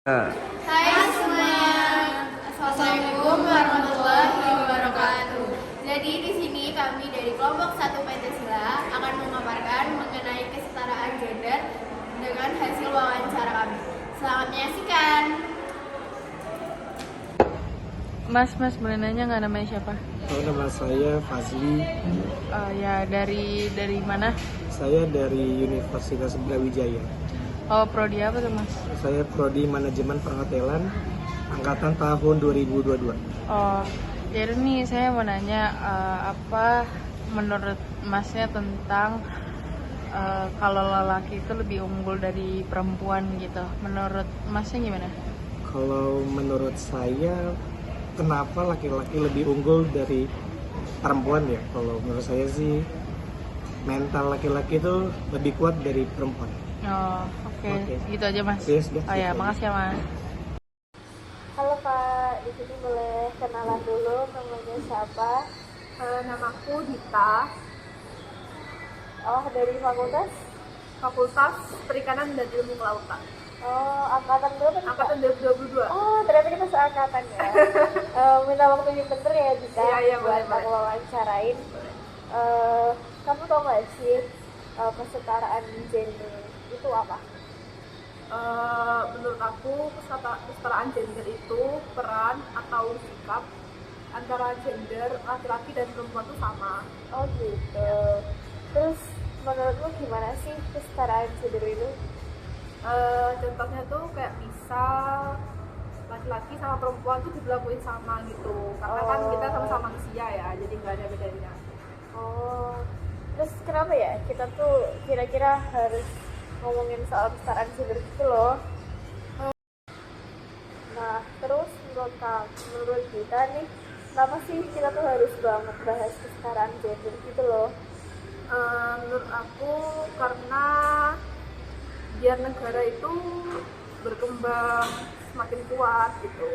Hai semuanya, Assalamualaikum warahmatullahi wabarakatuh. Jadi di sini kami dari kelompok 1 Pancasila akan memaparkan mengenai kesetaraan gender dengan hasil wawancara kami. Selamat menyaksikan. Mas, boleh nanya nggak namanya siapa? Nama saya Fazli. Ya dari mana? Saya dari Universitas Brawijaya. Oh, prodi apa tuh Mas? Saya prodi Manajemen Perhotelan angkatan tahun 2022. Oh, jadi nih saya mau nanya apa menurut Masnya tentang kalau lelaki itu lebih unggul dari perempuan gitu. Menurut Masnya gimana? Kalau menurut saya, kenapa laki-laki lebih unggul dari perempuan ya? Kalau menurut saya sih, mental laki-laki itu lebih kuat dari perempuan. Oh, oke. Gitu aja Mas. Yes, Oh ya, makasih ya Mas. Halo Kak, di sini boleh kenalan dulu namanya siapa? Namaku Dita, Oh, dari fakultas? Fakultas Perikanan dan Ilmu Kelautan, Oh, angkatan berapa nih Kak? angkatan 2022. Oh, ternyata kita seangkatan ya. Minta waktu yang bentar ya Dita, Iya, buat boleh. aku wawancarain. Kamu tau gak sih kesetaraan gender itu apa? Menurut aku kesetaraan gender itu peran atau sikap antara gender laki-laki dan perempuan itu sama. Oh gitu. Terus menurutmu gimana sih kesetaraan gender itu? Contohnya tuh kayak misal laki-laki sama perempuan tuh diberlakuin sama gitu, karena kan kita sama-sama manusia ya, jadi nggak ada bedanya. Oh, terus kenapa ya kita tuh kira-kira harus ngomongin soal kesetaraan gender gitu loh? Nah, terus menurut kita nih, kenapa sih kita tuh harus banget bahas kesetaraan gender gitu loh? Menurut aku karena biar negara itu berkembang semakin kuat gitu.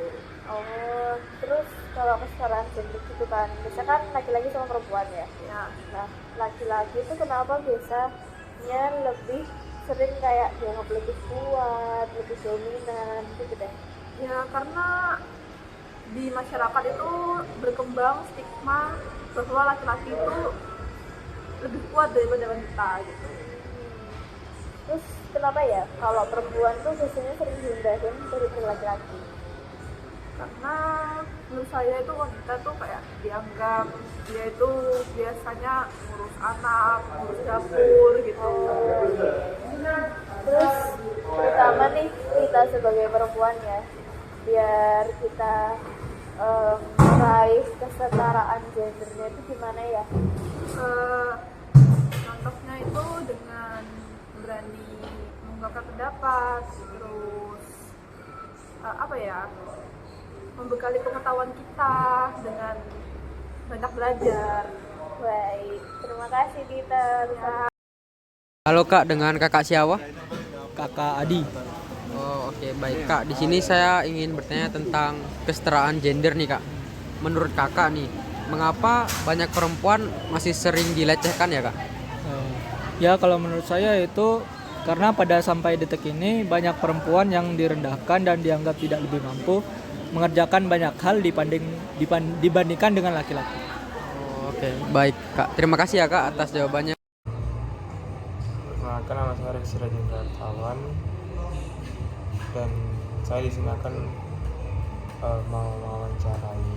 Oh, terus kalau kesetaraan gender gitu kan, biasanya kan laki-laki sama perempuan ya. Ya, Nah, laki-laki itu kenapa biasanya lebih sering kayak dianggap lebih kuat, lebih dominan gitu deh? ya karena di masyarakat itu berkembang stigma bahwa laki-laki itu lebih kuat daripada wanita gitu. Terus kenapa ya kalau perempuan tuh biasanya sering dihindarin dari laki-laki? Karena menurut saya itu wanita tuh kayak dianggap dia itu biasanya ngurus anak, ngurus dapur gitu. Terus terutama nih kita sebagai perempuan ya, biar kita meraih kesetaraan gendernya itu gimana ya? Eh, Contohnya itu dengan berani mengungkapkan pendapat, terus apa ya, membekali pengetahuan kita dengan banyak belajar. Baik, terima kasih Dita. Halo Kak, dengan Kakak siapa? Kakak Adi. Oh, oke, baik Kak. Di sini saya ingin bertanya tentang kesetaraan gender nih Kak. Menurut Kakak nih, mengapa banyak perempuan masih sering dilecehkan ya Kak? Ya kalau menurut saya itu karena pada sampai detik ini banyak perempuan yang direndahkan dan dianggap tidak lebih mampu mengerjakan banyak hal dibandingkan dengan laki-laki. Oh, oke, baik Kak. Terima kasih ya Kak atas jawabannya. Perkenalkan, nama saya Reksi Rajendra Tawan dan saya di sini akan mau mewawancarai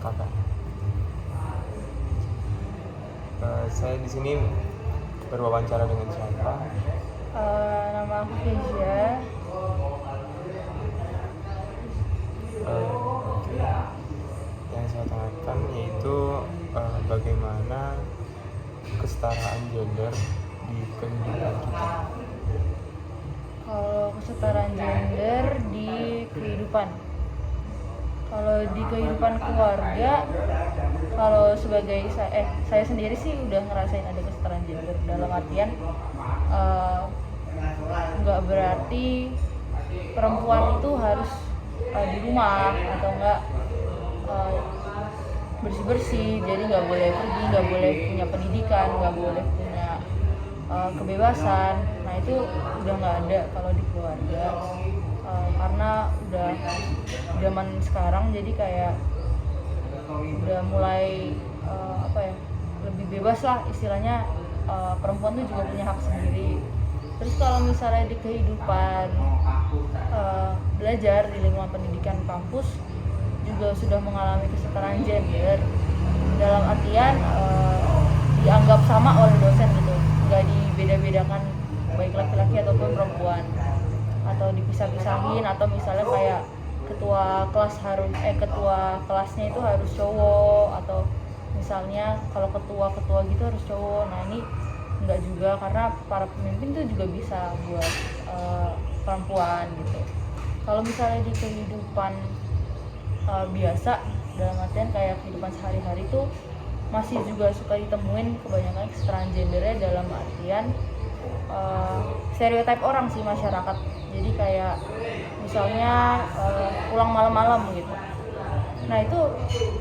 kakak. Saya di sini berwawancara dengan siapa? Nama aku Kezia. Oke. Yang saya tanyakan yaitu bagaimana kesetaraan gender di kehidupan kita. Kalau kesetaraan gender di kehidupan, kalau di kehidupan keluarga, kalau sebagai saya sendiri sih udah ngerasain ada kesetaraan gender dalam artian nggak berarti perempuan itu harus di rumah atau enggak bersih-bersih, jadi nggak boleh pergi, nggak boleh punya pendidikan, nggak boleh punya kebebasan. Nah itu udah nggak ada kalau di keluarga. Karena udah zaman sekarang jadi kayak udah mulai lebih bebas lah istilahnya. Perempuan tuh juga punya hak sendiri. Terus kalau misalnya di kehidupan belajar di lingkungan pendidikan kampus juga sudah mengalami kesetaraan gender dalam artian dianggap sama oleh dosen gitu, nggak dibeda-bedakan baik laki-laki ataupun perempuan, atau dipisah-pisahin, atau misalnya kayak ketua kelasnya itu harus cowok, atau misalnya kalau ketua gitu harus cowok. Nah ini enggak juga, karena para pemimpin tuh juga bisa buat perempuan gitu. Kalau misalnya di kehidupan biasa dalam artian kayak kehidupan sehari-hari tuh masih juga suka ditemuin kebanyakan kesetaraan gendernya dalam artian stereotip orang sih masyarakat. Jadi kayak misalnya pulang malam-malam gitu. Nah itu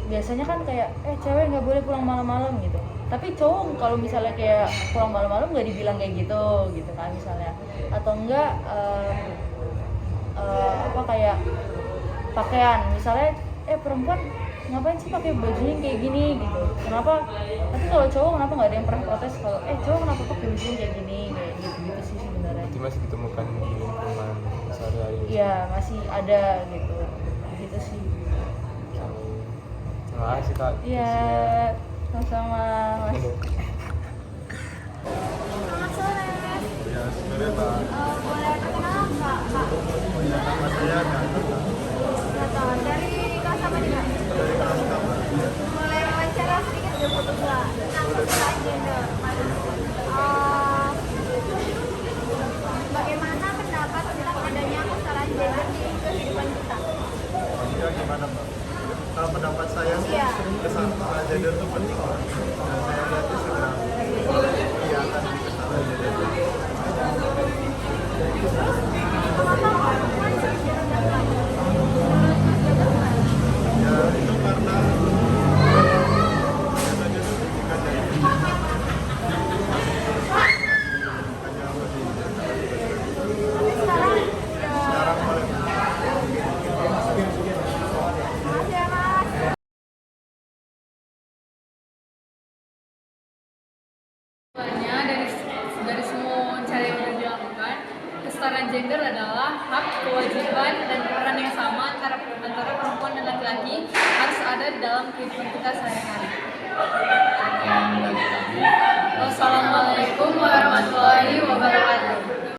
biasanya kan kayak cewek nggak boleh pulang malam-malam gitu. Tapi cowok kalau misalnya kayak pulang malam-malam nggak dibilang kayak gitu kan misalnya. Atau enggak kayak pakaian misalnya perempuan ngapain sih pakai bajunya kayak gini gitu. Kenapa? Tapi kalau cowok kenapa nggak ada yang pernah protes kalau cowok kenapa pakai bajunya kayak gini kayak gitu sih sebenarnya. Itu masih ditemukan di lingkungan sehari-hari. Iya masih ada gitu sih. Terima kasih Kak. Iya sama-sama Mas. Selamat sore. Ya, sebenarnya Pak. Boleh perkenalan nggak, Kak? Nama saya Gatot. Gatot. Dari kelas apa nih, Kak? Dari kelas apa? Boleh wawancara sedikit nggak foto nggak tentang kesetaraan gender? Bagaimana pendapat tentang adanya kesetaraan gender di kehidupan kita? Ya gimana Pak? Kalau pendapat saya sih Iya. kesetaraan gender itu penting Pak. Dan saya lihat itu sudah mulai kelihatan di kesetaraan gender. Kenapa perempuan harus direndahkan? Ya itu karena biasanya itu ketika dari hanya lebih Tapi sekarang sekarang mulai Mas ya, Mas. Sebenarnya dari semua cara yang sudah dilakukan, kesetaraan gender adalah hak, kewajiban, dan peran yang sama antara perempuan dan laki-laki harus ada di dalam kehidupan kita sehari-hari. Wassalamualaikum warahmatullahi